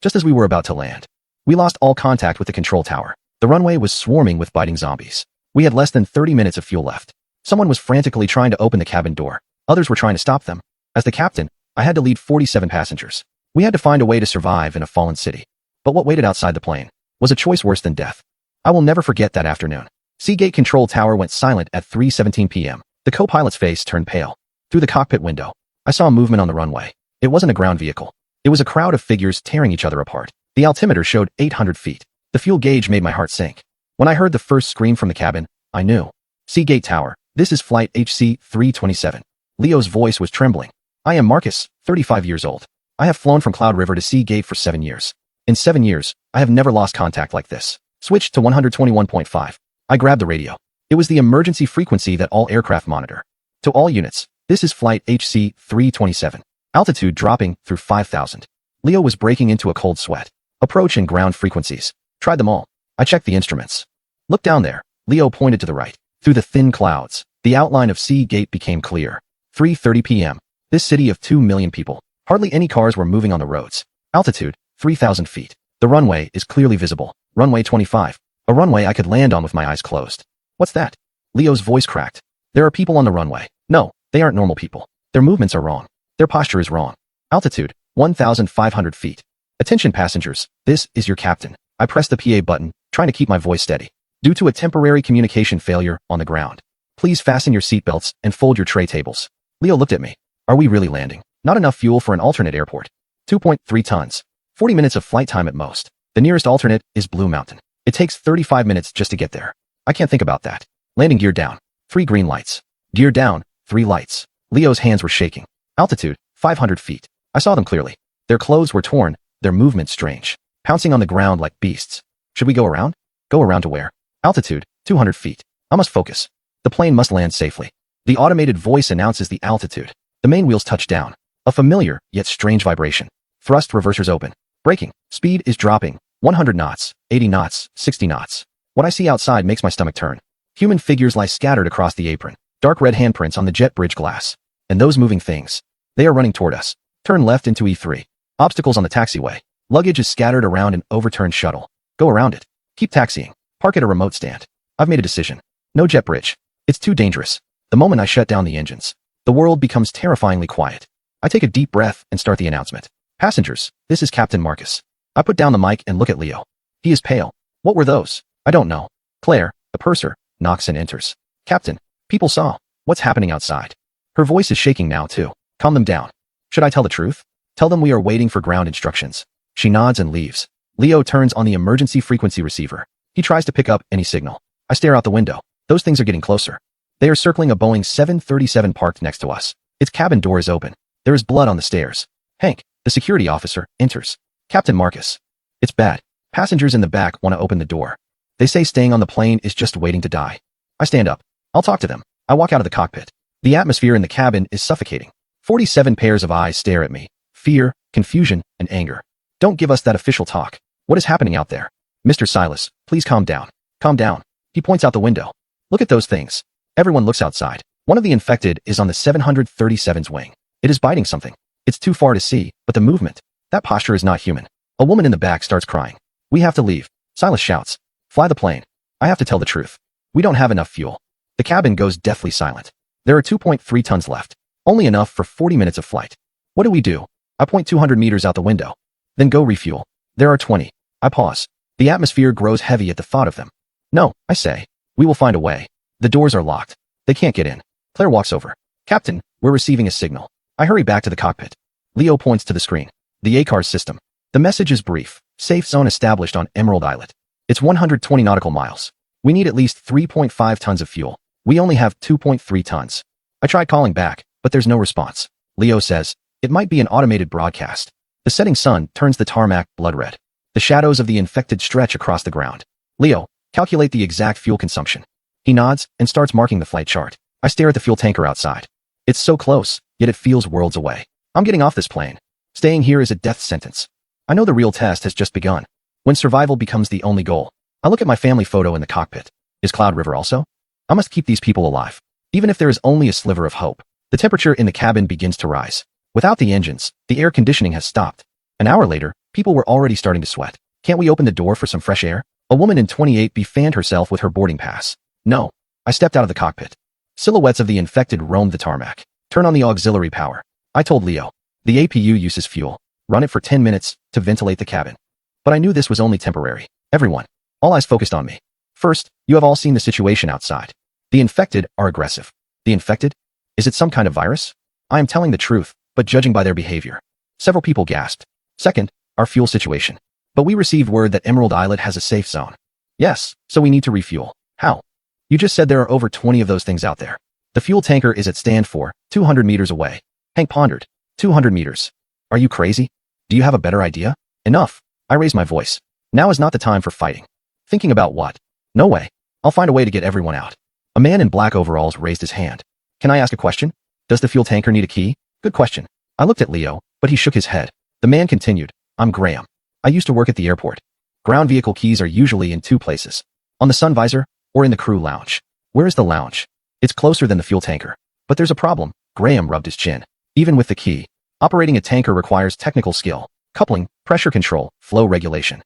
just as we were about to land. We lost all contact with the control tower. The runway was swarming with biting zombies. We had less than 30 minutes of fuel left. Someone was frantically trying to open the cabin door. Others were trying to stop them. As the captain, I had to lead 47 passengers. We had to find a way to survive in a fallen city. But what waited outside the plane was a choice worse than death. I will never forget that afternoon. Seagate control tower went silent at 3:17 p.m. The co-pilot's face turned pale. Through the cockpit window, I saw movement on the runway. It wasn't a ground vehicle. It was a crowd of figures tearing each other apart. The altimeter showed 800 feet. The fuel gauge made my heart sink. When I heard the first scream from the cabin, I knew. Seagate Tower, this is flight HC 327. Leo's voice was trembling. I am Marcus, 35 years old. I have flown from Cloud River to Seagate for 7 years. In 7 years, I have never lost contact like this. Switched to 121.5. I grabbed the radio. It was the emergency frequency that all aircraft monitor. To all units, this is flight HC 327. Altitude dropping through 5,000. Leo was breaking into a cold sweat. Approach and ground frequencies. Tried them all. I checked the instruments. Look down there. Leo pointed to the right. Through the thin clouds, the outline of Seagate became clear. 3:30 p.m. This city of 2 million people. Hardly any cars were moving on the roads. Altitude, 3,000 feet. The runway is clearly visible. Runway 25. A runway I could land on with my eyes closed. What's that? Leo's voice cracked. There are people on the runway. No, they aren't normal people. Their movements are wrong. Their posture is wrong. Altitude, 1,500 feet. Attention passengers, this is your captain. I pressed the PA button, trying to keep my voice steady. Due to a temporary communication failure on the ground, please fasten your seatbelts and fold your tray tables. Leo looked at me. Are we really landing? Not enough fuel for an alternate airport. 2.3 tons. 40 minutes of flight time at most. The nearest alternate is Blue Mountain. It takes 35 minutes just to get there. I can't think about that. Landing gear down. 3 green lights. Gear down. 3 lights. Leo's hands were shaking. Altitude, 500 feet. I saw them clearly. Their clothes were torn, their movement strange. Pouncing on the ground like beasts. Should we go around? Go around to where? Altitude, 200 feet. I must focus. The plane must land safely. The automated voice announces the altitude. The main wheels touch down. A familiar, yet strange vibration. Thrust reversers open. Braking. Speed is dropping. 100 knots, 80 knots, 60 knots. What I see outside makes my stomach turn. Human figures lie scattered across the apron. Dark red handprints on the jet bridge glass. And those moving things. They are running toward us. Turn left into E3. Obstacles on the taxiway. Luggage is scattered around an overturned shuttle. Go around it. Keep taxiing. Park at a remote stand. I've made a decision. No jet bridge. It's too dangerous. The moment I shut down the engines, the world becomes terrifyingly quiet. I take a deep breath and start the announcement. Passengers, this is Captain Marcus. I put down the mic and look at Leo. He is pale. What were those? I don't know. Claire, the purser, knocks and enters. Captain, people saw. What's happening outside? Her voice is shaking now too. Calm them down. Should I tell the truth? Tell them we are waiting for ground instructions. She nods and leaves. Leo turns on the emergency frequency receiver. He tries to pick up any signal. I stare out the window. Those things are getting closer. They are circling a Boeing 737 parked next to us. Its cabin door is open. There is blood on the stairs. Hank, the security officer, enters. Captain Marcus. It's bad. Passengers in the back want to open the door. They say staying on the plane is just waiting to die. I stand up. I'll talk to them. I walk out of the cockpit. The atmosphere in the cabin is suffocating. 47 pairs of eyes stare at me. Fear, confusion, and anger. Don't give us that official talk. What is happening out there? Mr. Silas, please calm down. Calm down. He points out the window. Look at those things. Everyone looks outside. One of the infected is on the 737's wing. It is biting something. It's too far to see, but the movement. That posture is not human. A woman in the back starts crying. We have to leave. Silas shouts. Fly the plane. I have to tell the truth. We don't have enough fuel. The cabin goes deathly silent. There are 2.3 tons left. Only enough for 40 minutes of flight. What do we do? I point 200 meters out the window. Then go refuel. There are 20. I pause. The atmosphere grows heavy at the thought of them. No, I say. We will find a way. The doors are locked. They can't get in. Claire walks over. Captain, we're receiving a signal. I hurry back to the cockpit. Leo points to the screen. The ACARS system. The message is brief. Safe zone established on Emerald Islet. It's 120 nautical miles. We need at least 3.5 tons of fuel. We only have 2.3 tons. I try calling back, but there's no response. Leo says, it might be an automated broadcast. The setting sun turns the tarmac blood red. The shadows of the infected stretch across the ground. Leo, calculate the exact fuel consumption. He nods and starts marking the flight chart. I stare at the fuel tanker outside. It's so close, yet it feels worlds away. I'm getting off this plane. Staying here is a death sentence. I know the real test has just begun. When survival becomes the only goal. I look at my family photo in the cockpit. Is Cloud River also? I must keep these people alive. Even if there is only a sliver of hope. The temperature in the cabin begins to rise. Without the engines, the air conditioning has stopped. An hour later, People were already starting to sweat. Can't we open the door for some fresh air? A woman in 28B fanned herself with her boarding pass. No. I stepped out of the cockpit. Silhouettes of the infected roamed the tarmac. Turn on the auxiliary power. I told Leo. The APU uses fuel. Run it for 10 minutes to ventilate the cabin. But I knew this was only temporary. Everyone. All eyes focused on me. First, you have all seen the situation outside. The infected are aggressive. The infected? Is it some kind of virus? I am telling the truth, but judging by their behavior. Several people gasped. Second, our fuel situation. But we received word that Emerald Islet has a safe zone. Yes, so we need to refuel. How? You just said there are over 20 of those things out there. The fuel tanker is at stand 4, 200 meters away. Hank pondered. 200 meters. Are you crazy? Do you have a better idea? Enough. I raised my voice. Now is not the time for fighting. Thinking about what? No way. I'll find a way to get everyone out. A man in black overalls raised his hand. Can I ask a question? Does the fuel tanker need a key? Good question. I looked at Leo, but he shook his head. The man continued. I'm Graham. I used to work at the airport. Ground vehicle keys are usually in 2 places. On the sun visor, or in the crew lounge. Where is the lounge? It's closer than the fuel tanker. But there's a problem. Graham rubbed his chin. Even with the key, operating a tanker requires technical skill, coupling, pressure control, flow regulation.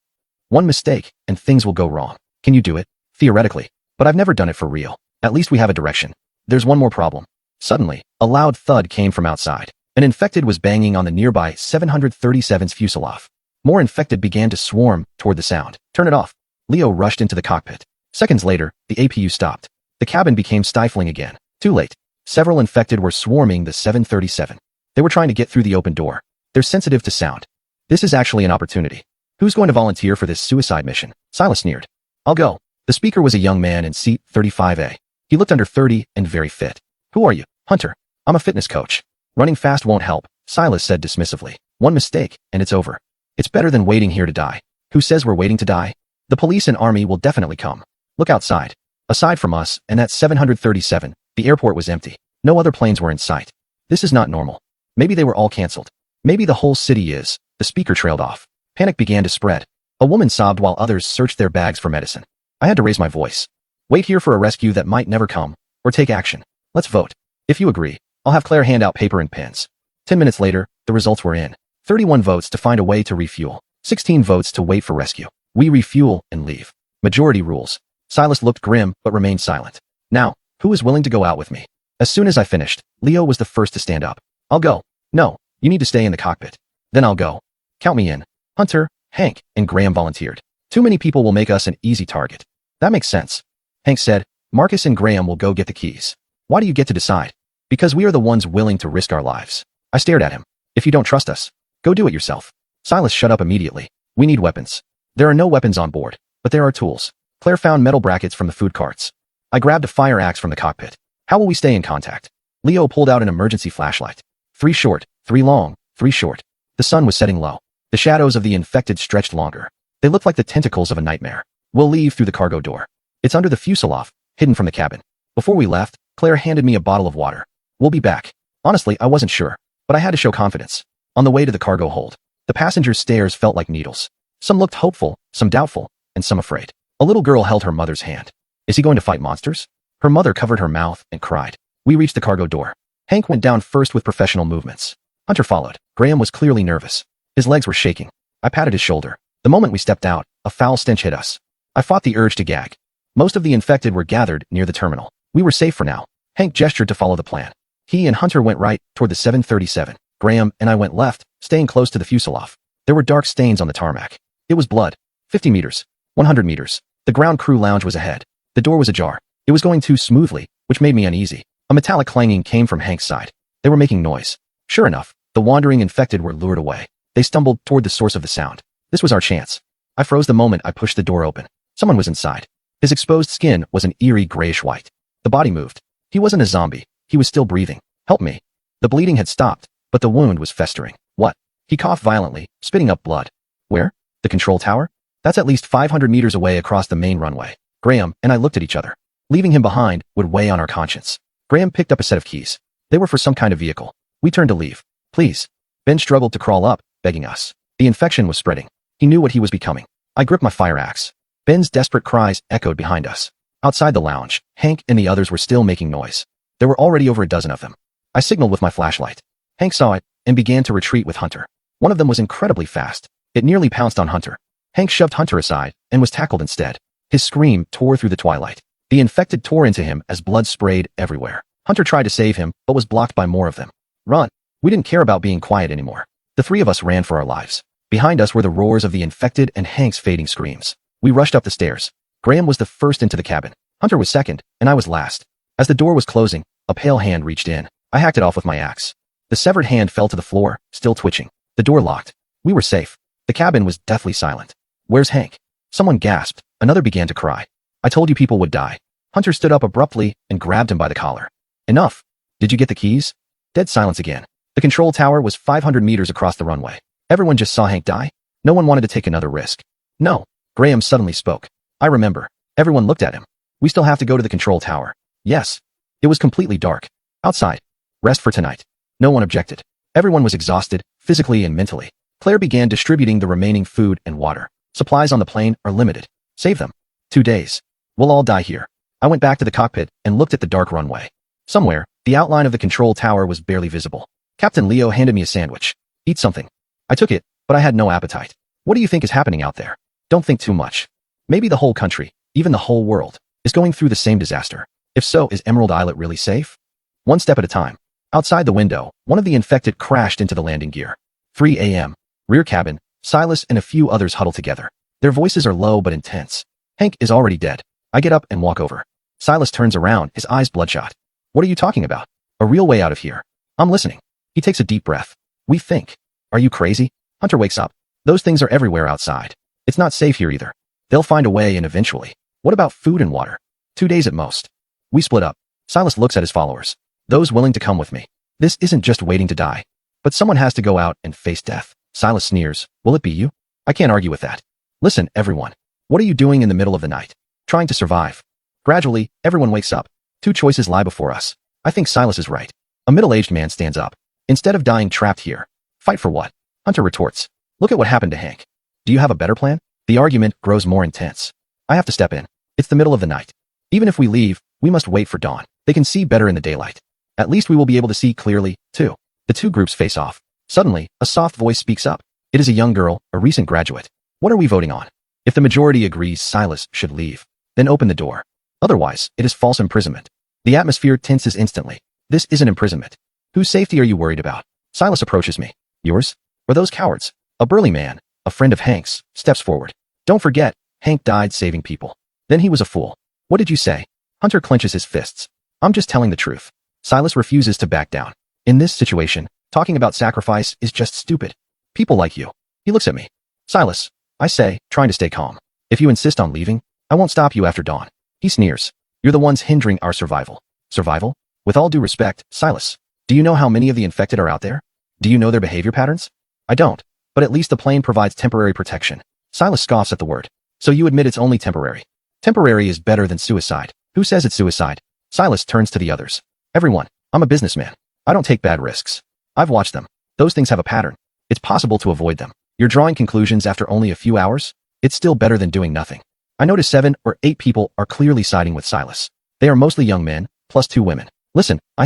One mistake, and things will go wrong. Can you do it? Theoretically. But I've never done it for real. At least we have a direction. There's one more problem. Suddenly, a loud thud came from outside. An infected was banging on the nearby 737's fuselage. More infected began to swarm toward the sound. Turn it off. Leo rushed into the cockpit. Seconds later, the APU stopped. The cabin became stifling again. Too late. Several infected were swarming the 737. They were trying to get through the open door. They're sensitive to sound. This is actually an opportunity. Who's going to volunteer for this suicide mission? Silas sneered. I'll go. The speaker was a young man in seat 35A. He looked under 30 and very fit. Who are you? Hunter. I'm a fitness coach. Running fast won't help, Silas said dismissively. One mistake, and it's over. It's better than waiting here to die. Who says we're waiting to die? The police and army will definitely come. Look outside. Aside from us and that 737, the airport was empty. No other planes were in sight. This is not normal. Maybe they were all canceled. Maybe the whole city is. The speaker trailed off. Panic began to spread. A woman sobbed while others searched their bags for medicine. I had to raise my voice. Wait here for a rescue that might never come, or take action. Let's vote. If you agree, I'll have Claire hand out paper and pens. 10 minutes later, the results were in. 31 votes to find a way to refuel. 16 votes to wait for rescue. We refuel and leave. Majority rules. Silas looked grim but remained silent. Now, who is willing to go out with me? As soon as I finished, Leo was the first to stand up. I'll go. No, you need to stay in the cockpit. Then I'll go. Count me in. Hunter, Hank, and Graham volunteered. Too many people will make us an easy target. That makes sense. Hank said, Marcus and Graham will go get the keys. Why do you get to decide? Because we are the ones willing to risk our lives. I stared at him. If you don't trust us, go do it yourself. Silas shut up immediately. We need weapons. There are no weapons on board, but there are tools. Claire found metal brackets from the food carts. I grabbed a fire axe from the cockpit. How will we stay in contact? Leo pulled out an emergency flashlight. 3 short, 3 long, 3 short. The sun was setting low. The shadows of the infected stretched longer. They looked like the tentacles of a nightmare. We'll leave through the cargo door. It's under the fuselage, hidden from the cabin. Before we left, Claire handed me a bottle of water. We'll be back. Honestly, I wasn't sure, but I had to show confidence. On the way to the cargo hold, the passengers' stares felt like needles. Some looked hopeful, some doubtful, and some afraid. A little girl held her mother's hand. Is he going to fight monsters? Her mother covered her mouth and cried. We reached the cargo door. Hank went down first with professional movements. Hunter followed. Graham was clearly nervous. His legs were shaking. I patted his shoulder. The moment we stepped out, a foul stench hit us. I fought the urge to gag. Most of the infected were gathered near the terminal. We were safe for now. Hank gestured to follow the plan. He and Hunter went right toward the 737. Graham and I went left, staying close to the fuselage. There were dark stains on the tarmac. It was blood. 50 meters. 100 meters. The ground crew lounge was ahead. The door was ajar. It was going too smoothly, which made me uneasy. A metallic clanging came from Hank's side. They were making noise. Sure enough, the wandering infected were lured away. They stumbled toward the source of the sound. This was our chance. I froze the moment I pushed the door open. Someone was inside. His exposed skin was an eerie grayish white. The body moved. He wasn't a zombie. He was still breathing. Help me. The bleeding had stopped, but the wound was festering. What? He coughed violently, spitting up blood. Where? The control tower? That's at least 500 meters away across the main runway. Graham and I looked at each other. Leaving him behind would weigh on our conscience. Graham picked up a set of keys. They were for some kind of vehicle. We turned to leave. Please. Ben struggled to crawl up, begging us. The infection was spreading. He knew what he was becoming. I gripped my fire axe. Ben's desperate cries echoed behind us. Outside the lounge, Hank and the others were still making noise. There were already over a dozen of them. I signaled with my flashlight. Hank saw it and began to retreat with Hunter. One of them was incredibly fast. It nearly pounced on Hunter. Hank shoved Hunter aside and was tackled instead. His scream tore through the twilight. The infected tore into him as blood sprayed everywhere. Hunter tried to save him, but was blocked by more of them. Run! We didn't care about being quiet anymore. The three of us ran for our lives. Behind us were the roars of the infected and Hank's fading screams. We rushed up the stairs. Graham was the first into the cabin. Hunter was second, and I was last. As the door was closing, a pale hand reached in. I hacked it off with my axe. The severed hand fell to the floor, still twitching. The door locked. We were safe. The cabin was deathly silent. Where's Hank? Someone gasped. Another began to cry. I told you people would die. Hunter stood up abruptly and grabbed him by the collar. Enough. Did you get the keys? Dead silence again. The control tower was 500 meters across the runway. Everyone just saw Hank die. No one wanted to take another risk. No. Graham suddenly spoke. I remember. Everyone looked at him. We still have to go to the control tower. Yes. It was completely dark. Outside. Rest for tonight. No one objected. Everyone was exhausted, physically and mentally. Claire began distributing the remaining food and water. Supplies on the plane are limited. Save them. 2 days. We'll all die here. I went back to the cockpit and looked at the dark runway. Somewhere, the outline of the control tower was barely visible. Captain Leo handed me a sandwich. Eat something. I took it, but I had no appetite. What do you think is happening out there? Don't think too much. Maybe the whole country, even the whole world, is going through the same disaster. If so, is Emerald Islet really safe? One step at a time. Outside the window, one of the infected crashed into the landing gear. 3 a.m. Rear cabin, Silas and a few others huddle together. Their voices are low but intense. Hank is already dead. I get up and walk over. Silas turns around, his eyes bloodshot. What are you talking about? A real way out of here. I'm listening. He takes a deep breath. We think. Are you crazy? Hunter wakes up. Those things are everywhere outside. It's not safe here either. They'll find a way and eventually. What about food and water? 2 days at most. We split up. Silas looks at his followers. Those willing to come with me. This isn't just waiting to die. But someone has to go out and face death. Silas sneers. Will it be you? I can't argue with that. Listen, everyone. What are you doing in the middle of the night? Trying to survive. Gradually, everyone wakes up. 2 choices lie before us. I think Silas is right. A middle-aged man stands up. Instead of dying trapped here, fight for what? Hunter retorts. Look at what happened to Hank. Do you have a better plan? The argument grows more intense. I have to step in. It's the middle of the night. Even if we leave, we must wait for dawn. They can see better in the daylight. At least we will be able to see clearly, too. The 2 groups face off. Suddenly, a soft voice speaks up. It is a young girl, a recent graduate. What are we voting on? If the majority agrees Silas should leave, then open the door. Otherwise, it is false imprisonment. The atmosphere tenses instantly. This isn't imprisonment. Whose safety are you worried about? Silas approaches me. Yours? Or those cowards? A burly man, a friend of Hank's, steps forward. Don't forget, Hank died saving people. Then he was a fool. What did you say? Hunter clenches his fists. I'm just telling the truth. Silas refuses to back down. In this situation, talking about sacrifice is just stupid. People like you. He looks at me. Silas, I say, trying to stay calm. If you insist on leaving, I won't stop you after dawn. He sneers. You're the ones hindering our survival. Survival? With all due respect, Silas, do you know how many of the infected are out there? Do you know their behavior patterns? I don't, but at least the plane provides temporary protection. Silas scoffs at the word. So you admit it's only temporary. Temporary is better than suicide. Who says it's suicide? Silas turns to the others. Everyone, I'm a businessman. I don't take bad risks. I've watched them. Those things have a pattern. It's possible to avoid them. You're drawing conclusions after only a few hours? It's still better than doing nothing. I notice 7 or 8 people are clearly siding with Silas. They are mostly young men, plus 2 women. Listen, I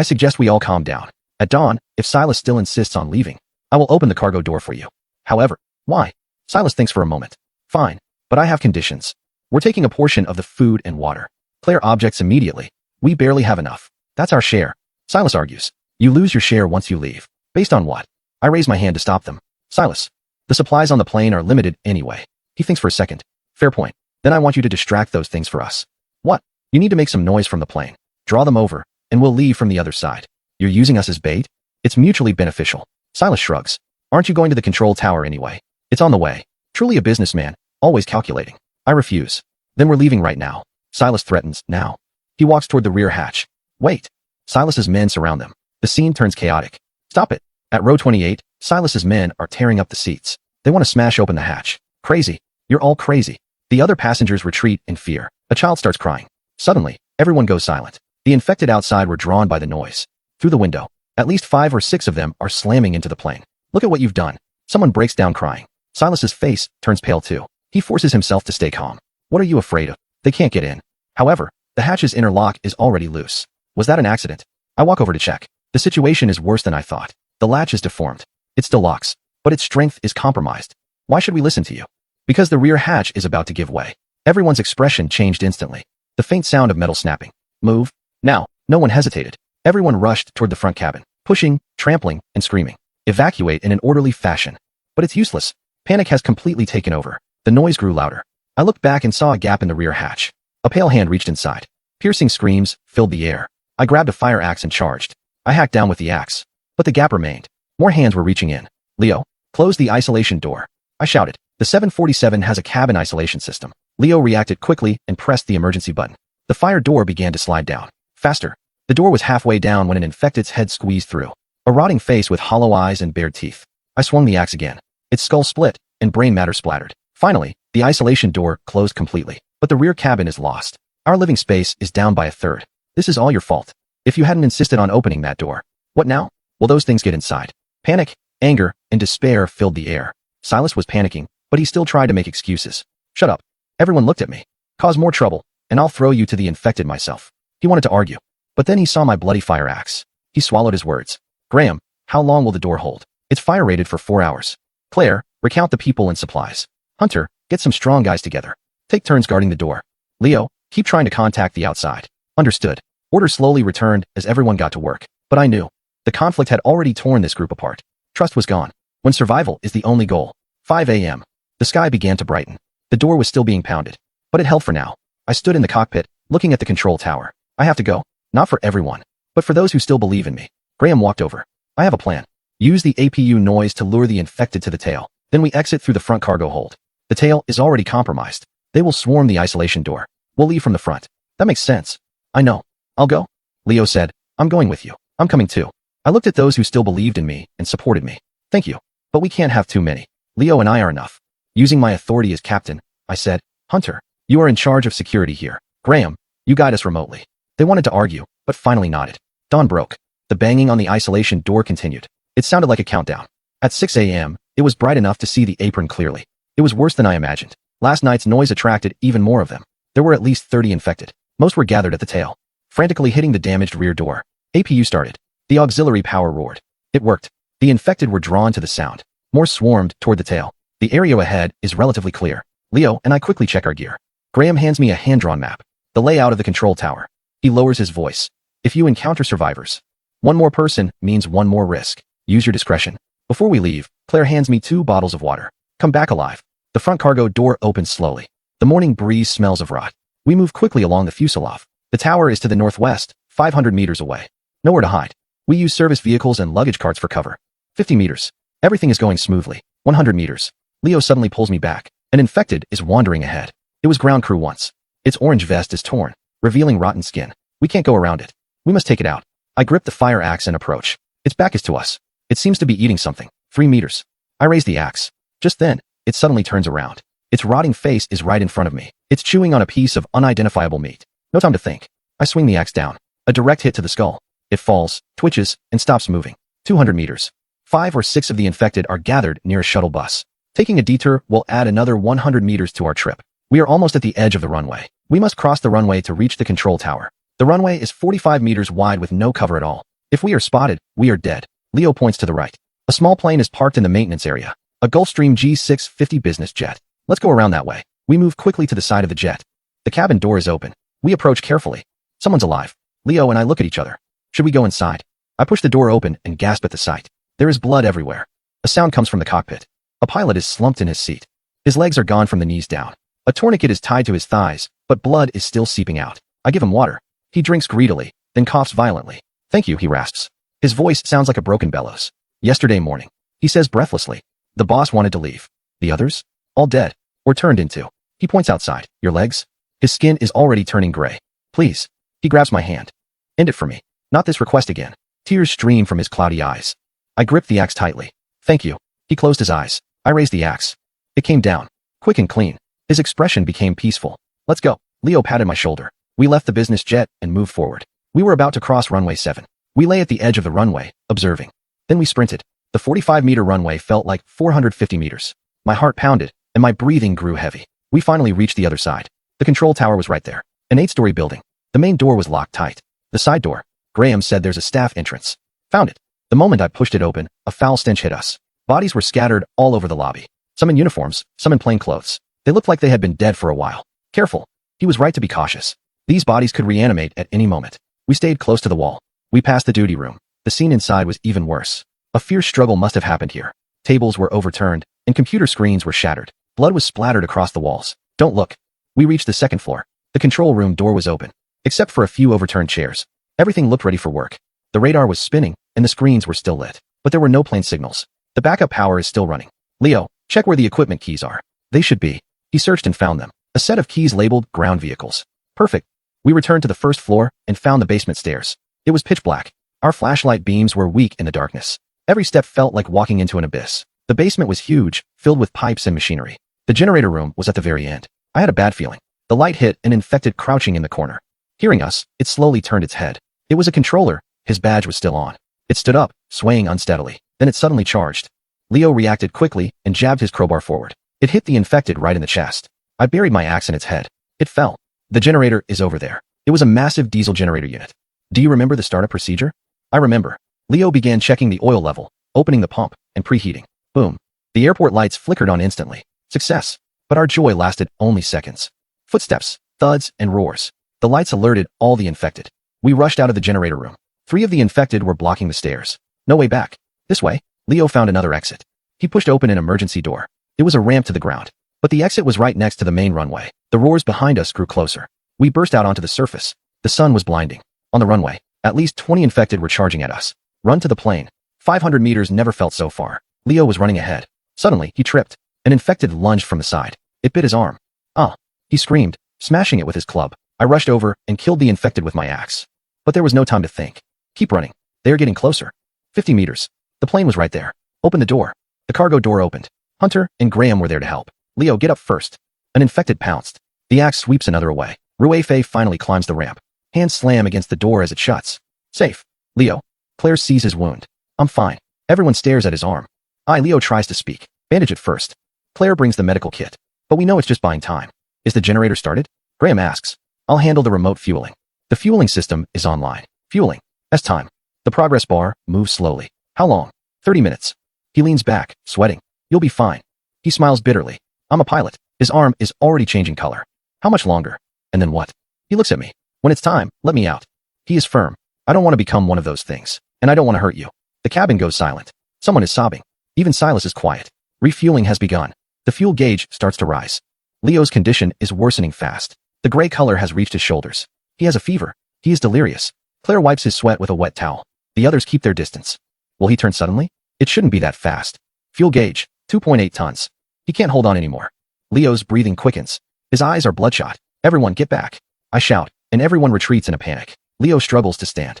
suggest we all calm down. At dawn, if Silas still insists on leaving, I will open the cargo door for you. However, why? Silas thinks for a moment. Fine, but I have conditions. We're taking a portion of the food and water. Claire objects immediately. We barely have enough. That's our share. Silas argues. You lose your share once you leave. Based on what? I raise my hand to stop them. Silas. The supplies on the plane are limited anyway. He thinks for a second. Fair point. Then I want you to distract those things for us. What? You need to make some noise from the plane. Draw them over, and we'll leave from the other side. You're using us as bait? It's mutually beneficial. Silas shrugs. Aren't you going to the control tower anyway? It's on the way. Truly a businessman, always calculating. I refuse. Then we're leaving right now. Silas threatens, now. He walks toward the rear hatch. Wait. Silas's men surround them. The scene turns chaotic. Stop it. At row 28, Silas's men are tearing up the seats. They want to smash open the hatch. Crazy. You're all crazy. The other passengers retreat in fear. A child starts crying. Suddenly, everyone goes silent. The infected outside were drawn by the noise. Through the window, at least 5 or 6 of them are slamming into the plane. Look at what you've done. Someone breaks down crying. Silas's face turns pale too. He forces himself to stay calm. What are you afraid of? They can't get in. However, the hatch's inner lock is already loose. Was that an accident? I walk over to check. The situation is worse than I thought. The latch is deformed. It still locks. but its strength is compromised. Why should we listen to you? Because the rear hatch is about to give way. Everyone's expression changed instantly. The faint sound of metal snapping. Move. Now. No one hesitated. Everyone rushed toward the front cabin, pushing, trampling, and screaming. Evacuate in an orderly fashion. But it's useless. Panic has completely taken over. The noise grew louder. I looked back and saw a gap in the rear hatch. A pale hand reached inside. Piercing screams filled the air. I grabbed a fire axe and charged. I hacked down with the axe. But the gap remained. More hands were reaching in. Leo, close the isolation door. I shouted. The 747 has a cabin isolation system. Leo reacted quickly and pressed the emergency button. The fire door began to slide down. Faster. The door was halfway down when an infected's head squeezed through. A rotting face with hollow eyes and bared teeth. I swung the axe again. Its skull split, and brain matter splattered. Finally, the isolation door closed completely. But the rear cabin is lost. Our living space is down by a third. This is all your fault. If you hadn't insisted on opening that door. What now? Will those things get inside? Panic, anger, and despair filled the air. Silas was panicking, but he still tried to make excuses. Shut up. Everyone looked at me. Cause more trouble, and I'll throw you to the infected myself. He wanted to argue. But then he saw my bloody fire axe. He swallowed his words. Graham, how long will the door hold? It's fire rated for 4 hours. Claire, recount the people and supplies. Hunter, get some strong guys together. Take turns guarding the door. Leo, keep trying to contact the outside. Understood. Order slowly returned as everyone got to work. But I knew. The conflict had already torn this group apart. Trust was gone. When survival is the only goal. 5 a.m. The sky began to brighten. The door was still being pounded. But it held for now. I stood in the cockpit, looking at the control tower. I have to go. Not for everyone, but for those who still believe in me. Graham walked over. I have a plan. Use the APU noise to lure the infected to the tail. Then we exit through the front cargo hold. The tail is already compromised. They will swarm the isolation door. We'll leave from the front. That makes sense. I know. I'll go. Leo said, I'm going with you. I'm coming too. I looked at those who still believed in me and supported me. Thank you. But we can't have too many. Leo and I are enough. Using my authority as captain, I said, Hunter, you are in charge of security here. Graham, you guide us remotely. They wanted to argue, but finally nodded. Dawn broke. The banging on the isolation door continued. It sounded like a countdown. At 6 a.m., it was bright enough to see the apron clearly. It was worse than I imagined. Last night's noise attracted even more of them. There were at least 30 infected. Most were gathered at the tail, frantically hitting the damaged rear door. APU started. The auxiliary power roared. It worked. The infected were drawn to the sound. More swarmed toward the tail. The area ahead is relatively clear. Leo and I quickly check our gear. Graham hands me a hand-drawn map. The layout of the control tower. He lowers his voice. If you encounter survivors, one more person means one more risk. Use your discretion. Before we leave, Claire hands me 2 bottles of water. Come back alive. The front cargo door opens slowly. The morning breeze smells of rot. We move quickly along the fuselage. The tower is to the northwest, 500 meters away. Nowhere to hide. We use service vehicles and luggage carts for cover. 50 meters. Everything is going smoothly. 100 meters. Leo suddenly pulls me back. An infected is wandering ahead. It was ground crew once. Its orange vest is torn, revealing rotten skin. We can't go around it. We must take it out. I grip the fire axe and approach. Its back is to us. It seems to be eating something. 3 meters. I raise the axe. Just then, it suddenly turns around. Its rotting face is right in front of me. It's chewing on a piece of unidentifiable meat. No time to think. I swing the axe down. A direct hit to the skull. It falls, twitches, and stops moving. 200 meters. 5 or 6 of the infected are gathered near a shuttle bus. Taking a detour will add another 100 meters to our trip. We are almost at the edge of the runway. We must cross the runway to reach the control tower. The runway is 45 meters wide with no cover at all. If we are spotted, we are dead. Leo points to the right. A small plane is parked in the maintenance area. A Gulfstream G650 business jet. Let's go around that way. We move quickly to the side of the jet. The cabin door is open. We approach carefully. Someone's alive. Leo and I look at each other. Should we go inside? I push the door open and gasp at the sight. There is blood everywhere. A sound comes from the cockpit. A pilot is slumped in his seat. His legs are gone from the knees down. A tourniquet is tied to his thighs, but blood is still seeping out. I give him water. He drinks greedily, then coughs violently. Thank you, he rasps. His voice sounds like a broken bellows. Yesterday morning. He says breathlessly. The boss wanted to leave. The others? All dead. Or turned into. He points outside. Your legs? His skin is already turning gray. Please. He grabs my hand. End it for me. Not this request again. Tears stream from his cloudy eyes. I grip the axe tightly. Thank you. He closed his eyes. I raised the axe. It came down. Quick and clean. His expression became peaceful. Let's go. Leo patted my shoulder. We left the business jet and moved forward. We were about to cross runway 7. We lay at the edge of the runway, observing. Then we sprinted. The 45-meter runway felt like 450 meters. My heart pounded, and my breathing grew heavy. We finally reached the other side. The control tower was right there. An 8-story building. The main door was locked tight. The side door. Graham said there's a staff entrance. Found it. The moment I pushed it open, a foul stench hit us. Bodies were scattered all over the lobby. Some in uniforms, some in plain clothes. They looked like they had been dead for a while. Careful. He was right to be cautious. These bodies could reanimate at any moment. We stayed close to the wall. We passed the duty room. The scene inside was even worse. A fierce struggle must have happened here. Tables were overturned, and computer screens were shattered. Blood was splattered across the walls. Don't look. We reached the second floor. The control room door was open. Except for a few overturned chairs. Everything looked ready for work. The radar was spinning, and the screens were still lit. But there were no plane signals. The backup power is still running. Leo, check where the equipment keys are. They should be. He searched and found them. A set of keys labeled ground vehicles. Perfect. We returned to the first floor and found the basement stairs. It was pitch black. Our flashlight beams were weak in the darkness. Every step felt like walking into an abyss. The basement was huge, filled with pipes and machinery. The generator room was at the very end. I had a bad feeling. The light hit an infected crouching in the corner. Hearing us, it slowly turned its head. It was a controller. His badge was still on. It stood up, swaying unsteadily. Then it suddenly charged. Leo reacted quickly and jabbed his crowbar forward. It hit the infected right in the chest. I buried my axe in its head. It fell. The generator is over there. It was a massive diesel generator unit. Do you remember the startup procedure? I remember. Leo began checking the oil level, opening the pump, and preheating. Boom. The airport lights flickered on instantly. Success. But our joy lasted only seconds. Footsteps, thuds, and roars. The lights alerted all the infected. We rushed out of the generator room. 3 of the infected were blocking the stairs. No way back. This way. Leo found another exit. He pushed open an emergency door. It was a ramp to the ground. But the exit was right next to the main runway. The roars behind us grew closer. We burst out onto the surface. The sun was blinding. On the runway, at least 20 infected were charging at us. Run to the plane. 500 meters never felt so far. Leo was running ahead. Suddenly, he tripped. An infected lunged from the side. It bit his arm. Ah! He screamed, smashing it with his club. I rushed over and killed the infected with my axe. But there was no time to think. Keep running. They are getting closer. 50 meters. The plane was right there. Open the door. The cargo door opened. Hunter and Graham were there to help. Leo, get up first. An infected pounced. The axe sweeps another away. Ruefei finally climbs the ramp. Hands slam against the door as it shuts. Safe. Leo. Claire sees his wound. I'm fine. Everyone stares at his arm. Leo tries to speak. Bandage it first. Claire brings the medical kit. But we know it's just buying time. Is the generator started? Graham asks. I'll handle the remote fueling. The fueling system is online. Fueling. As time. The progress bar moves slowly. How long? 30 minutes. He leans back, sweating. You'll be fine. He smiles bitterly. I'm a pilot. His arm is already changing color. How much longer? And then what? He looks at me. When it's time, let me out. He is firm. I don't want to become one of those things. And I don't want to hurt you. The cabin goes silent. Someone is sobbing. Even Silas is quiet. Refueling has begun. The fuel gauge starts to rise. Leo's condition is worsening fast. The gray color has reached his shoulders. He has a fever. He is delirious. Claire wipes his sweat with a wet towel. The others keep their distance. Will he turn suddenly? It shouldn't be that fast. Fuel gauge, 2.8 tons. He can't hold on anymore. Leo's breathing quickens. His eyes are bloodshot. Everyone get back. I shout, and everyone retreats in a panic. Leo struggles to stand.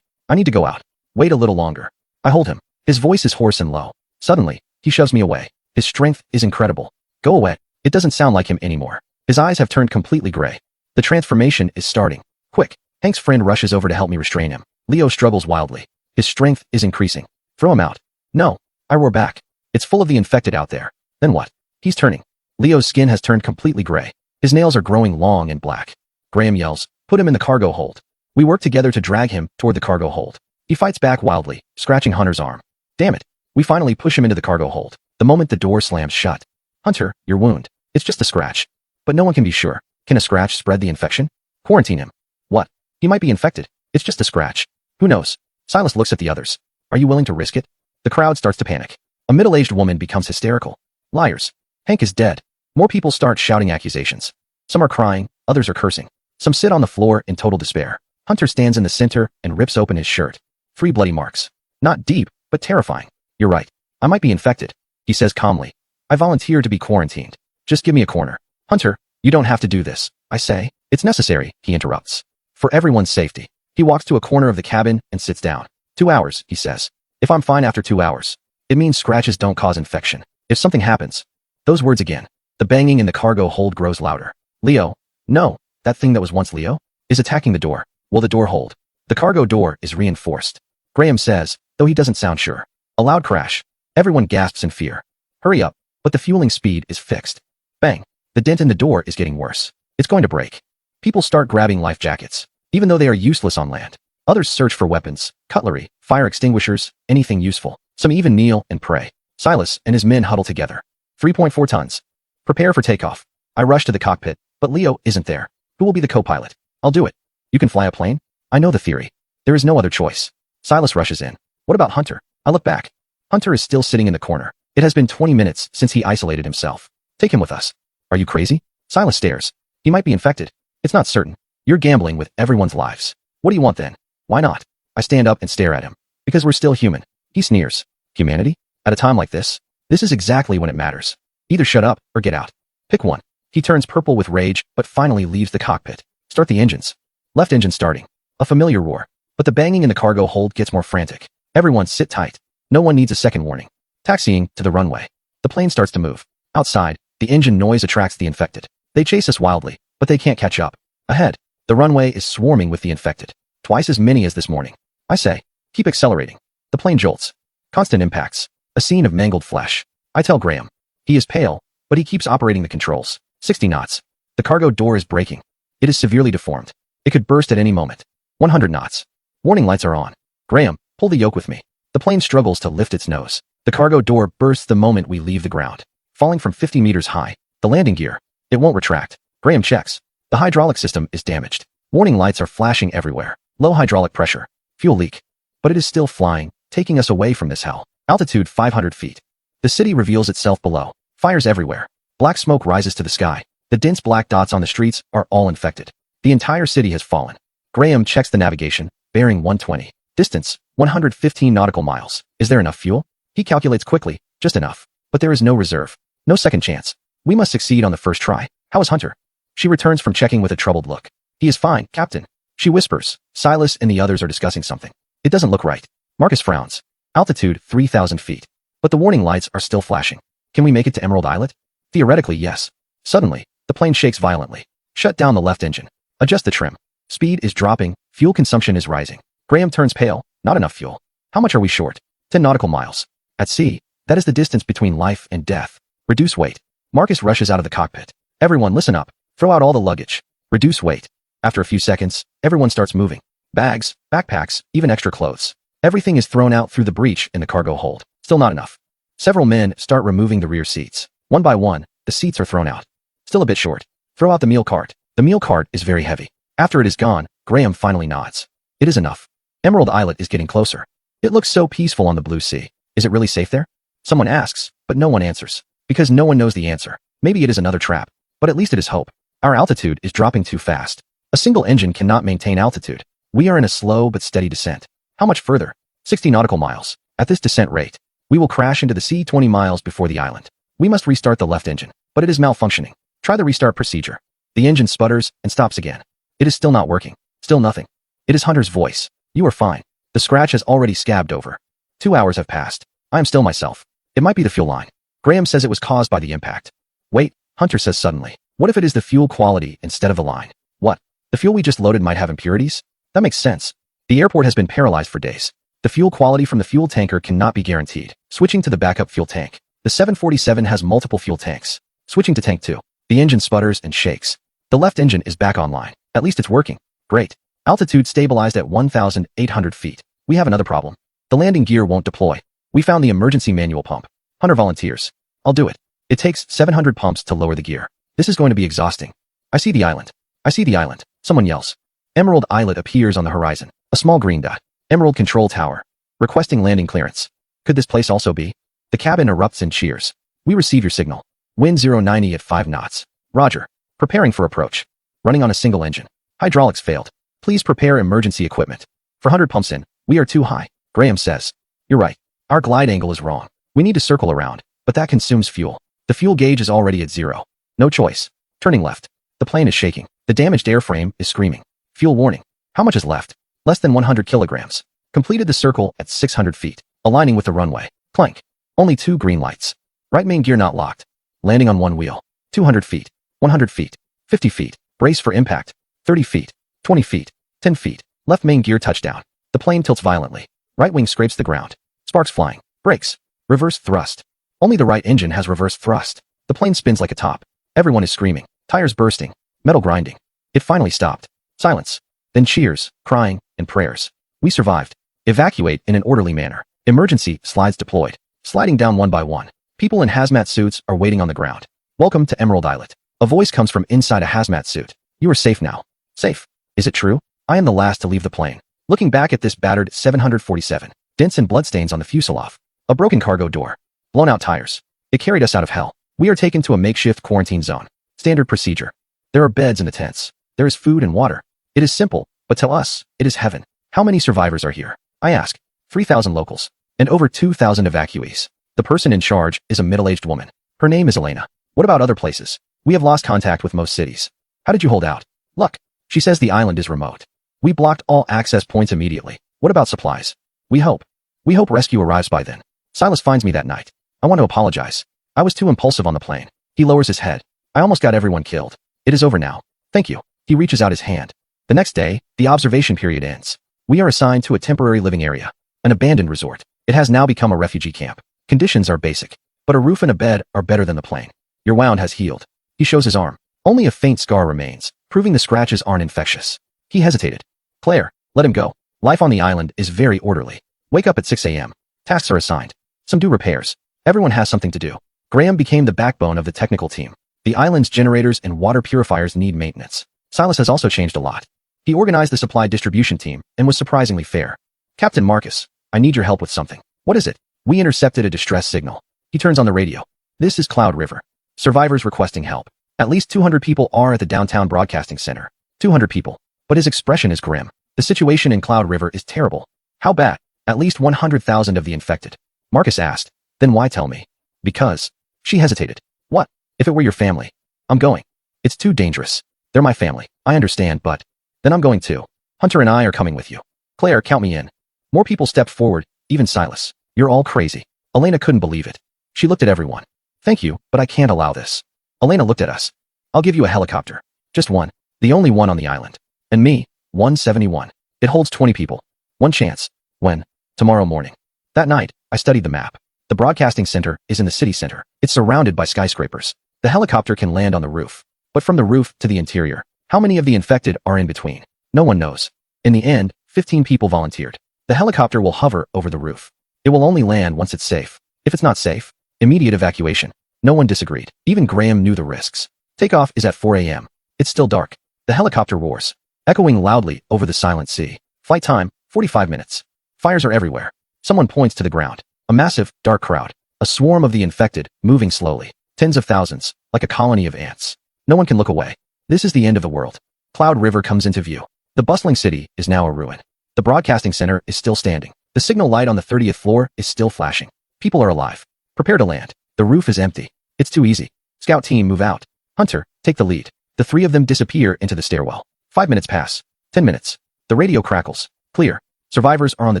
I need to go out. Wait a little longer. I hold him. His voice is hoarse and low. Suddenly, he shoves me away. His strength is incredible. Go away. It doesn't sound like him anymore. His eyes have turned completely gray. The transformation is starting. Quick. Hank's friend rushes over to help me restrain him. Leo struggles wildly. His strength is increasing. Throw him out. No. I roar back. It's full of the infected out there. Then what? He's turning. Leo's skin has turned completely gray. His nails are growing long and black. Graham yells, put him in the cargo hold. We work together to drag him toward the cargo hold. He fights back wildly, scratching Hunter's arm. Damn it. We finally push him into the cargo hold. The moment the door slams shut. Hunter, your wound. It's just a scratch. But no one can be sure. Can a scratch spread the infection? Quarantine him. What? He might be infected. It's just a scratch. Who knows? Silas looks at the others. Are you willing to risk it? The crowd starts to panic. A middle-aged woman becomes hysterical. Liars. Hank is dead. More people start shouting accusations. Some are crying, others are cursing. Some sit on the floor in total despair. Hunter stands in the center and rips open his shirt. 3 bloody marks. Not deep, but terrifying. You're right. I might be infected, he says calmly. I volunteer to be quarantined. Just give me a corner. Hunter, you don't have to do this, I say. It's necessary, he interrupts. For everyone's safety. He walks to a corner of the cabin and sits down. 2 hours, he says. If I'm fine after 2 hours, it means scratches don't cause infection. If something happens. Those words again. The banging in the cargo hold grows louder. Leo. No, that thing that was once Leo is attacking the door. Will the door hold? The cargo door is reinforced. Graham says, though he doesn't sound sure. A loud crash. Everyone gasps in fear. Hurry up. But the fueling speed is fixed. Bang. The dent in the door is getting worse. It's going to break. People start grabbing life jackets, even though they are useless on land. Others search for weapons, cutlery, fire extinguishers, anything useful. Some even kneel and pray. Silas and his men huddle together. 3.4 tons. Prepare for takeoff. I rush to the cockpit, but Leo isn't there. Who will be the co-pilot? I'll do it. You can fly a plane? I know the theory. There is no other choice. Silas rushes in. What about Hunter? I look back. Hunter is still sitting in the corner. It has been 20 minutes since he isolated himself. Take him with us. Are you crazy? Silas stares. He might be infected. It's not certain. You're gambling with everyone's lives. What do you want then? Why not? I stand up and stare at him. Because we're still human. He sneers. Humanity? At a time like this? This is exactly when it matters. Either shut up or get out. Pick one. He turns purple with rage, but finally leaves the cockpit. Start the engines. Left engine starting. A familiar roar. But the banging in the cargo hold gets more frantic. Everyone sit tight. No one needs a second warning. Taxiing to the runway. The plane starts to move. Outside, the engine noise attracts the infected. They chase us wildly, but they can't catch up. Ahead, the runway is swarming with the infected. Twice as many as this morning. I say, keep accelerating. The plane jolts. Constant impacts. A scene of mangled flesh. I tell Graham. He is pale, but he keeps operating the controls. 60 knots. The cargo door is breaking. It is severely deformed. It could burst at any moment. 100 knots. Warning lights are on. Graham, pull the yoke with me. The plane struggles to lift its nose. The cargo door bursts the moment we leave the ground. Falling from 50 meters high. The landing gear. It won't retract. Graham checks. The hydraulic system is damaged. Warning lights are flashing everywhere. Low hydraulic pressure. Fuel leak. But it is still flying, taking us away from this hell. Altitude 500 feet. The city reveals itself below. Fires everywhere. Black smoke rises to the sky. The dense black dots on the streets are all infected. The entire city has fallen. Graham checks the navigation, bearing 120. Distance, 115 nautical miles. Is there enough fuel? He calculates quickly, just enough. But there is no reserve. No second chance. We must succeed on the first try. How is Hunter? She returns from checking with a troubled look. He is fine, Captain. She whispers. Silas and the others are discussing something. It doesn't look right. Marcus frowns. Altitude 3,000 feet. But the warning lights are still flashing. Can we make it to Emerald Islet? Theoretically, yes. Suddenly, the plane shakes violently. Shut down the left engine. Adjust the trim. Speed is dropping. Fuel consumption is rising. Graham turns pale. Not enough fuel. How much are we short? 10 nautical miles. At sea, that is the distance between life and death. Reduce weight. Marcus rushes out of the cockpit. Everyone listen up. Throw out all the luggage. Reduce weight. After a few seconds, everyone starts moving. Bags, backpacks, even extra clothes. Everything is thrown out through the breach in the cargo hold. Still not enough. Several men start removing the rear seats. One by one, the seats are thrown out. Still a bit short. Throw out the meal cart. The meal cart is very heavy. After it is gone, Graham finally nods. It is enough. Emerald Islet is getting closer. It looks so peaceful on the blue sea. Is it really safe there? Someone asks, but no one answers. Because no one knows the answer. Maybe it is another trap. But at least it is hope. Our altitude is dropping too fast. A single engine cannot maintain altitude. We are in a slow but steady descent. How much further? 60 nautical miles. At this descent rate, we will crash into the sea 20 miles before the island. We must restart the left engine, but it is malfunctioning. Try the restart procedure. The engine sputters and stops again. It is still not working. Still nothing. It is Hunter's voice. You are fine. The scratch has already scabbed over. 2 hours have passed. I am still myself. It might be the fuel line. Graham says it was caused by the impact. Wait, Hunter says suddenly. What if it is the fuel quality instead of the line? What? The fuel we just loaded might have impurities? That makes sense. The airport has been paralyzed for days. The fuel quality from the fuel tanker cannot be guaranteed. Switching to the backup fuel tank. The 747 has multiple fuel tanks. Switching to tank 2. The engine sputters and shakes. The left engine is back online. At least it's working. Great. Altitude stabilized at 1,800 feet. We have another problem. The landing gear won't deploy. We found the emergency manual pump. Hunter volunteers. I'll do it. It takes 700 pumps to lower the gear. This is going to be exhausting. I see the island. I see the island. Someone yells. Emerald Islet appears on the horizon. A small green dot. Emerald Control Tower. Requesting landing clearance. Could this place also be? The cabin erupts in cheers. We receive your signal. Wind 090 at 5 knots. Roger. Preparing for approach. Running on a single engine. Hydraulics failed. Please prepare emergency equipment. For 100 pumps in, we are too high. Graham says. You're right. Our glide angle is wrong. We need to circle around, but that consumes fuel. The fuel gauge is already at 0. No choice. Turning left. The plane is shaking. The damaged airframe is screaming. Fuel warning. How much is left? Less than 100 kilograms. Completed the circle at 600 feet. Aligning with the runway. Clank. Only 2 green lights. Right main gear not locked. Landing on 1 wheel. 200 feet. 100 feet. 50 feet. Brace for impact. 30 feet. 20 feet. 10 feet. Left main gear touchdown. The plane tilts violently. Right wing scrapes the ground. Sparks flying. Brakes. Reverse thrust. Only the right engine has reverse thrust. The plane spins like a top. Everyone is screaming. Tires bursting. Metal grinding. It finally stopped. Silence. Then cheers, crying, and prayers. We survived. Evacuate in an orderly manner. Emergency slides deployed. sliding down one by one. People in hazmat suits are waiting on the ground. Welcome to Emerald Islet. A voice comes from inside a hazmat suit. You are safe now. Safe. Is it true? I am the last to leave the plane. Looking back at this battered 747. Dents and bloodstains on the fuselage. A broken cargo door. Blown out tires. It carried us out of hell. We are taken to a makeshift quarantine zone. Standard procedure. There are beds in the tents. There is food and water. It is simple, but tell us, it is heaven. How many survivors are here? I ask. 3,000 locals. And over 2,000 evacuees. The person in charge is a middle-aged woman. Her name is Elena. What about other places? We have lost contact with most cities. How did you hold out? Luck. She says the island is remote. We blocked all access points immediately. What about supplies? We hope rescue arrives by then. Silas finds me that night. I want to apologize. I was too impulsive on the plane. He lowers his head. I almost got everyone killed. It is over now. Thank you. He reaches out his hand. The next day, the observation period ends. We are assigned to a temporary living area. An abandoned resort. It has now become a refugee camp. Conditions are basic. But a roof and a bed are better than the plane. Your wound has healed. He shows his arm. Only a faint scar remains, proving the scratches aren't infectious. He hesitated. Claire, let him go. Life on the island is very orderly. Wake up at 6 a.m. Tasks are assigned. Some do repairs. Everyone has something to do. Graham became the backbone of the technical team. The island's generators and water purifiers need maintenance. Silas has also changed a lot. He organized the supply distribution team and was surprisingly fair. Captain Marcus, I need your help with something. What is it? We intercepted a distress signal. He turns on the radio. This is Cloud River. Survivors requesting help. At least 200 people are at the downtown broadcasting center. 200 people. But his expression is grim. The situation in Cloud River is terrible. How bad? At least 100,000 of the infected. Marcus asked. Then why tell me? Because. She hesitated. What? If it were your family. I'm going. It's too dangerous. They're my family. I understand, but. Then I'm going too. Hunter and I are coming with you. Claire, count me in. More people stepped forward, even Silas. You're all crazy. Elena couldn't believe it. She looked at everyone. Thank you, but I can't allow this. Elena looked at us. I'll give you a helicopter. Just one. The only one on the island. And me, 171. It holds 20 people. One chance. When? Tomorrow morning. That night, I studied the map. The broadcasting center is in the city center. It's surrounded by skyscrapers. The helicopter can land on the roof. But from the roof to the interior, how many of the infected are in between? No one knows. In the end, 15 people volunteered. The helicopter will hover over the roof. It will only land once it's safe. If it's not safe, immediate evacuation. No one disagreed. Even Graham knew the risks. Takeoff is at 4 a.m. It's still dark. The helicopter roars, echoing loudly over the silent sea. Flight time, 45 minutes. Fires are everywhere. Someone points to the ground. A massive, dark crowd. A swarm of the infected, moving slowly. Tens of thousands, like a colony of ants. No one can look away. This is the end of the world. Cloud River comes into view. The bustling city is now a ruin. The broadcasting center is still standing. The signal light on the 30th floor is still flashing. People are alive. Prepare to land. The roof is empty. It's too easy. Scout team, move out. Hunter, take the lead. The three of them disappear into the stairwell. 5 minutes pass. 10 minutes. The radio crackles. Clear. Survivors are on the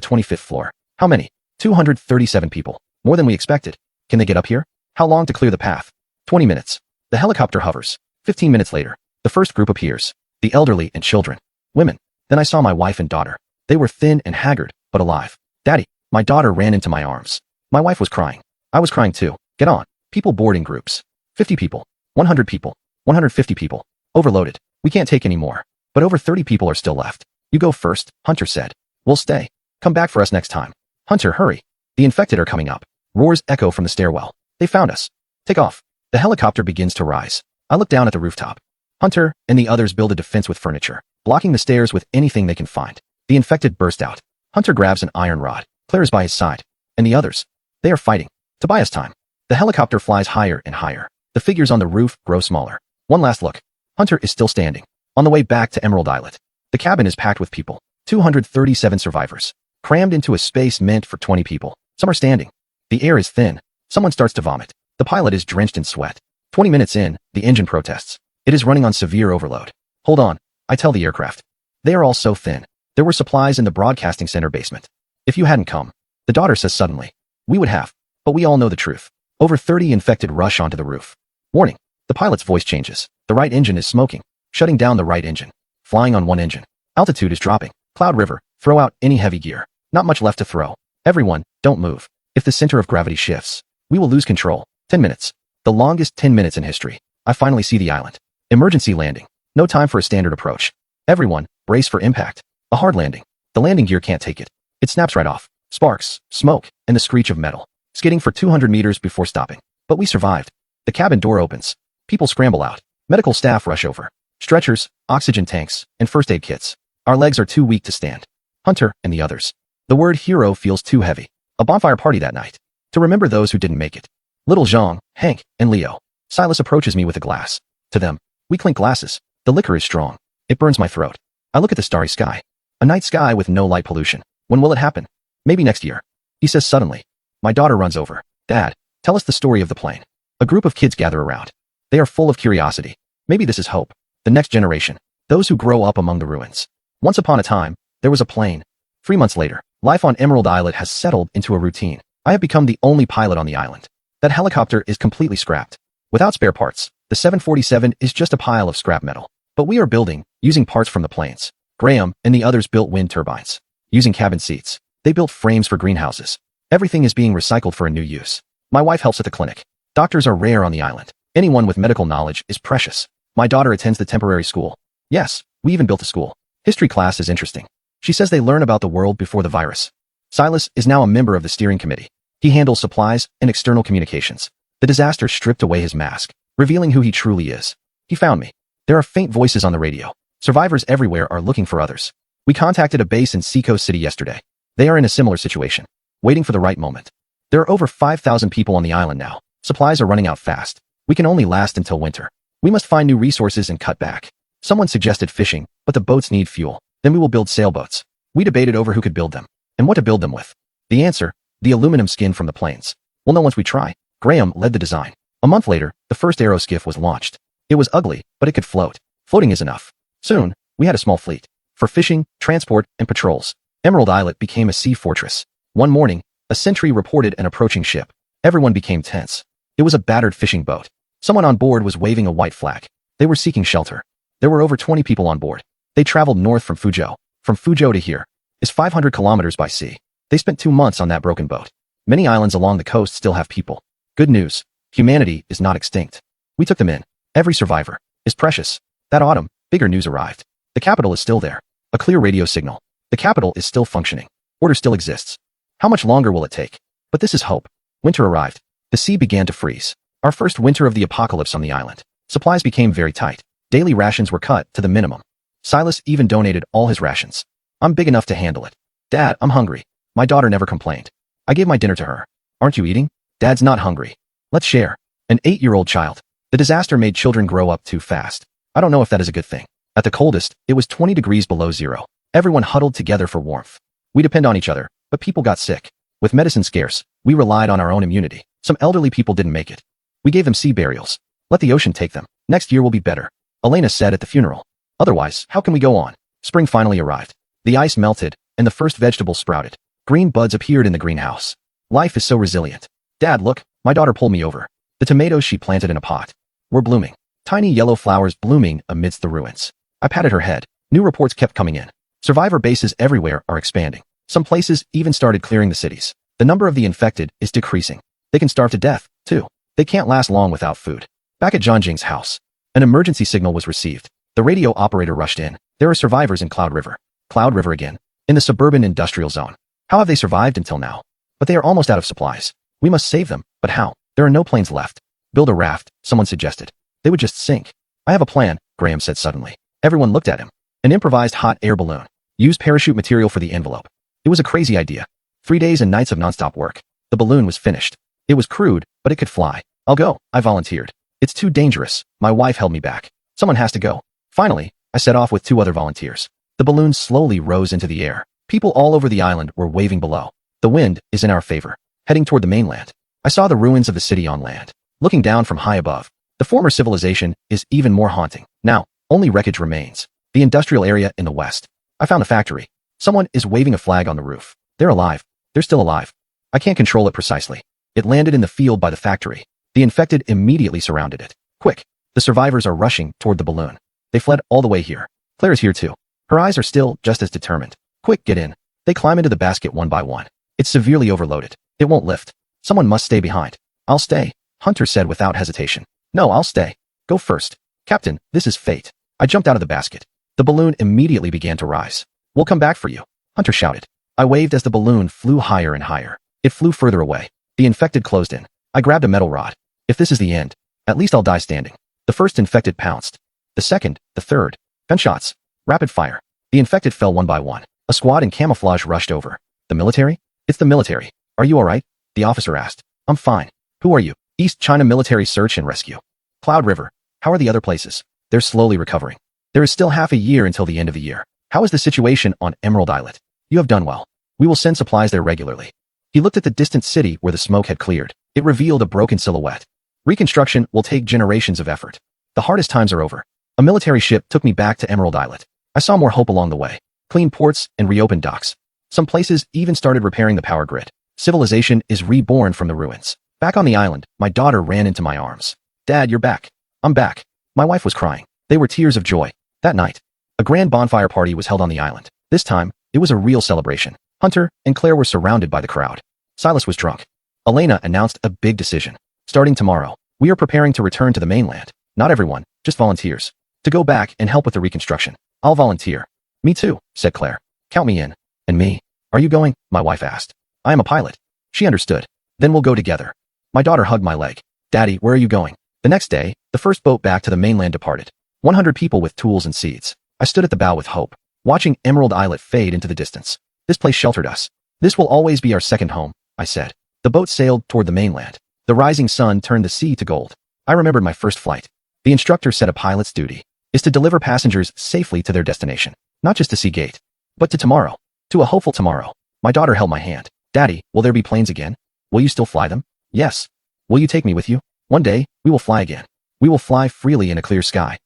25th floor. How many? 237 people. More than we expected. Can they get up here? How long to clear the path? 20 minutes. The helicopter hovers. 15 minutes later, the first group appears. The elderly and children. Women. Then I saw my wife and daughter. They were thin and haggard, but alive. Daddy. My daughter ran into my arms. My wife was crying. I was crying too. Get on. People board in groups. 50 people. 100 people. 150 people. Overloaded. We can't take any more. But over 30 people are still left. You go first, Hunter said. We'll stay. Come back for us next time. Hunter, hurry. The infected are coming up. Roars echo from the stairwell. They found us. Take off. The helicopter begins to rise. I look down at the rooftop. Hunter and the others build a defense with furniture, blocking the stairs with anything they can find. The infected burst out. Hunter grabs an iron rod. Claire is by his side. And the others. They are fighting. Tobias time. The helicopter flies higher and higher. The figures on the roof grow smaller. One last look. Hunter is still standing. On the way back to Emerald Islet. The cabin is packed with people. 237 survivors. Crammed into a space meant for 20 people. Some are standing. The air is thin. Someone starts to vomit. The pilot is drenched in sweat. 20 minutes in, the engine protests. It is running on severe overload. Hold on, I tell the aircraft. They are all so thin. There were supplies in the broadcasting center basement. If you hadn't come, the daughter says suddenly. We would have. But we all know the truth. Over 30 infected rush onto the roof. Warning. The pilot's voice changes. The right engine is smoking. Shutting down the right engine. Flying on one engine. Altitude is dropping. Cloud River, throw out any heavy gear. Not much left to throw. Everyone, don't move. If the center of gravity shifts, we will lose control. 10 minutes. The longest 10 minutes in history. I finally see the island. Emergency landing. No time for a standard approach. Everyone, brace for impact. A hard landing. The landing gear can't take it. It snaps right off. Sparks, smoke, and the screech of metal. skidding for 200 meters before stopping. But we survived. The cabin door opens. People scramble out. Medical staff rush over. Stretchers, oxygen tanks, and first aid kits. Our legs are too weak to stand. Hunter and the others. The word hero feels too heavy. A bonfire party that night. To remember those who didn't make it. Little Jean, Hank, and Leo. Silas approaches me with a glass. To them, we clink glasses. The liquor is strong. It burns my throat. I look at the starry sky. A night sky with no light pollution. When will it happen? Maybe next year. He says suddenly. My daughter runs over. Dad, tell us the story of the plane. A group of kids gather around. They are full of curiosity. Maybe this is hope. The next generation. Those who grow up among the ruins. Once upon a time, there was a plane. 3 months later, life on Emerald Islet has settled into a routine. I have become the only pilot on the island. That helicopter is completely scrapped. Without spare parts, the 747 is just a pile of scrap metal. But we are building, using parts from the planes. Graham and the others built wind turbines. Using cabin seats. They built frames for greenhouses. Everything is being recycled for a new use. My wife helps at the clinic. Doctors are rare on the island. Anyone with medical knowledge is precious. My daughter attends the temporary school. Yes, we even built a school. History class is interesting. She says they learn about the world before the virus. Silas is now a member of the steering committee. He handles supplies and external communications. The disaster stripped away his mask, revealing who he truly is. He found me. There are faint voices on the radio. Survivors everywhere are looking for others. We contacted a base in Seacoast City yesterday. They are in a similar situation, waiting for the right moment. There are over 5,000 people on the island now. Supplies are running out fast. We can only last until winter. We must find new resources and cut back. Someone suggested fishing, but the boats need fuel. Then we will build sailboats. We debated over who could build them, and what to build them with. The answer, the aluminum skin from the planes. We'll know once we try. Graham led the design. A month later, the first aeroskiff was launched. It was ugly, but it could float. Floating is enough. Soon, we had a small fleet. For fishing, transport, and patrols. Emerald Islet became a sea fortress. One morning, a sentry reported an approaching ship. Everyone became tense. It was a battered fishing boat. Someone on board was waving a white flag. They were seeking shelter. There were over 20 people on board. They traveled north from Fuzhou. From Fuzhou to here is 500 kilometers by sea. They spent 2 months on that broken boat. Many islands along the coast still have people. Good news. Humanity is not extinct. We took them in. Every survivor is precious. That autumn, bigger news arrived. The capital is still there. A clear radio signal. The capital is still functioning. Order still exists. How much longer will it take? But this is hope. Winter arrived. The sea began to freeze. Our first winter of the apocalypse on the island. Supplies became very tight. Daily rations were cut to the minimum. Silas even donated all his rations. I'm big enough to handle it. Dad, I'm hungry. My daughter never complained. I gave my dinner to her. Aren't you eating? Dad's not hungry. Let's share. An 8-year-old child. The disaster made children grow up too fast. I don't know if that is a good thing. At the coldest, it was 20 degrees below zero. Everyone huddled together for warmth. We depend on each other, but people got sick. With medicine scarce, we relied on our own immunity. Some elderly people didn't make it. We gave them sea burials. Let the ocean take them. Next year will be better. Elena said at the funeral. Otherwise, how can we go on? Spring finally arrived. The ice melted, and the first vegetables sprouted. Green buds appeared in the greenhouse. Life is so resilient. Dad, look, my daughter pulled me over. The tomatoes she planted in a pot were blooming. Tiny yellow flowers blooming amidst the ruins. I patted her head. New reports kept coming in. Survivor bases everywhere are expanding. Some places even started clearing the cities. The number of the infected is decreasing. They can starve to death, too. They can't last long without food. Back at John Jing's house, an emergency signal was received. The radio operator rushed in. There are survivors in Cloud River. Cloud River again. In the suburban industrial zone. How have they survived until now? But they are almost out of supplies. We must save them, but how? There are no planes left. Build a raft, someone suggested. They would just sink. I have a plan, Graham said suddenly. Everyone looked at him. An improvised hot air balloon. Use parachute material for the envelope. It was a crazy idea. 3 days and nights of nonstop work. The balloon was finished. It was crude, but it could fly. I'll go, I volunteered. It's too dangerous. My wife held me back. Someone has to go. Finally, I set off with 2 other volunteers. The balloon slowly rose into the air. People all over the island were waving below. The wind is in our favor. Heading toward the mainland. I saw the ruins of the city on land. Looking down from high above. The former civilization is even more haunting. Now, only wreckage remains. The industrial area in the west. I found a factory. Someone is waving a flag on the roof. They're alive. They're still alive. I can't control it precisely. It landed in the field by the factory. The infected immediately surrounded it. Quick. The survivors are rushing toward the balloon. They fled all the way here. Claire is here too. Her eyes are still just as determined. Quick, get in. They climb into the basket one by one. It's severely overloaded. It won't lift. Someone must stay behind. I'll stay, Hunter said without hesitation. No, I'll stay. Go first. Captain, this is fate. I jumped out of the basket. The balloon immediately began to rise. We'll come back for you, Hunter shouted. I waved as the balloon flew higher and higher. It flew further away. The infected closed in. I grabbed a metal rod. If this is the end, at least I'll die standing. The first infected pounced. The second, the third. Gunshots. Rapid fire. The infected fell one by one. A squad in camouflage rushed over. The military? It's the military. Are you alright? The officer asked. I'm fine. Who are you? East China Military Search and Rescue. Cloud River. How are the other places? They're slowly recovering. There is still half a year until the end of the year. How is the situation on Emerald Islet? You have done well. We will send supplies there regularly. He looked at the distant city where the smoke had cleared. It revealed a broken silhouette. Reconstruction will take generations of effort. The hardest times are over. A military ship took me back to Emerald Islet. I saw more hope along the way. Clean ports and reopened docks. Some places even started repairing the power grid. Civilization is reborn from the ruins. Back on the island, my daughter ran into my arms. Dad, you're back. I'm back. My wife was crying. They were tears of joy. That night, a grand bonfire party was held on the island. This time, it was a real celebration. Hunter and Claire were surrounded by the crowd. Silas was drunk. Elena announced a big decision. Starting tomorrow, we are preparing to return to the mainland. Not everyone, just volunteers. To go back and help with the reconstruction. I'll volunteer. Me too, said Claire. Count me in. And me? Are you going? My wife asked. I am a pilot. She understood. Then we'll go together. My daughter hugged my leg. Daddy, where are you going? The next day, the first boat back to the mainland departed. 100 people with tools and seeds. I stood at the bow with hope, watching Emerald Islet fade into the distance. This place sheltered us. This will always be our second home, I said. The boat sailed toward the mainland. The rising sun turned the sea to gold. I remembered my first flight. The instructor said a pilot's duty is to deliver passengers safely to their destination, not just to Seagate, but to tomorrow, to a hopeful tomorrow. My daughter held my hand. Daddy, will there be planes again? Will you still fly them? Yes. Will you take me with you? One day, we will fly again. We will fly freely in a clear sky.